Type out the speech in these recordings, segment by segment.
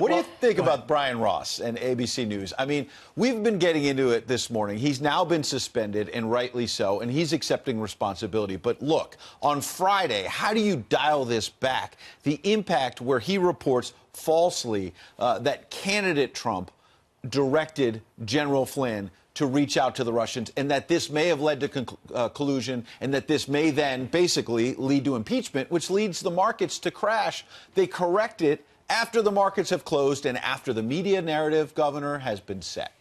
What do you think about Brian Ross and ABC News? I mean, we've been getting into it this morning. He's now been suspended, and rightly so, and he's accepting responsibility. But look, on Friday, how do you dial this back? The impact where he reports falsely that candidate Trump directed General Flynn to reach out to the Russians, and that this may have led to collusion, and that this may then basically lead to impeachment, which leads the markets to crash. They correct it after the markets have closed and after the media narrative, Governor, has been set.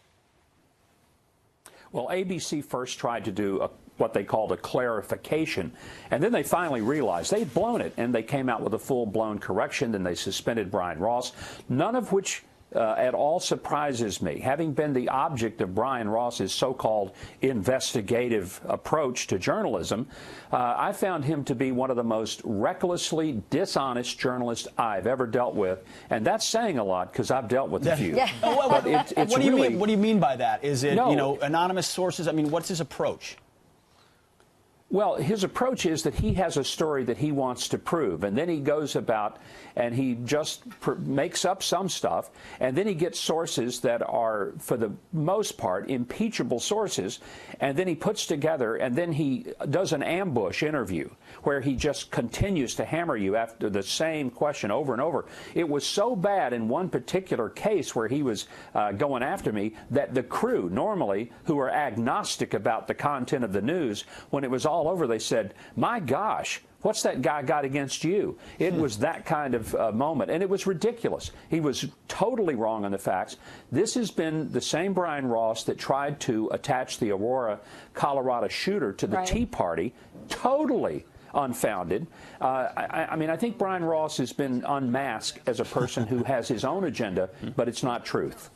Well, ABC first tried to do what they called a clarification, and then they finally realized they'd blown it, and they came out with a full-blown correction. Then they suspended Brian Ross, none of which at all surprises me. Having been the object of Brian Ross's so-called investigative approach to journalism, I found him to be one of the most recklessly dishonest journalists I've ever dealt with, and that's saying a lot because I've dealt with a few. Yeah. But it's what do you really, mean? What do you mean by that? Is it no, anonymous sources? I mean, what's his approach? Well, his approach is that he has a story that he wants to prove, and then he goes about and he just makes up some stuff, and then he gets sources that are, for the most part, impeachable sources, and then he puts together, and then he does an ambush interview where he just continues to hammer you after the same question over and over. It was so bad in one particular case where he was going after me that the crew, normally, who are agnostic about the content of the news, when it was all over, they said, "My gosh, what's that guy got against you?" It was that kind of moment, and it was ridiculous. He was totally wrong on the facts. This has been the same Brian Ross that tried to attach the Aurora, Colorado shooter to the Tea Party. Totally unfounded. I mean, I think Brian Ross has been unmasked as a person who has his own agenda, but it's not truth.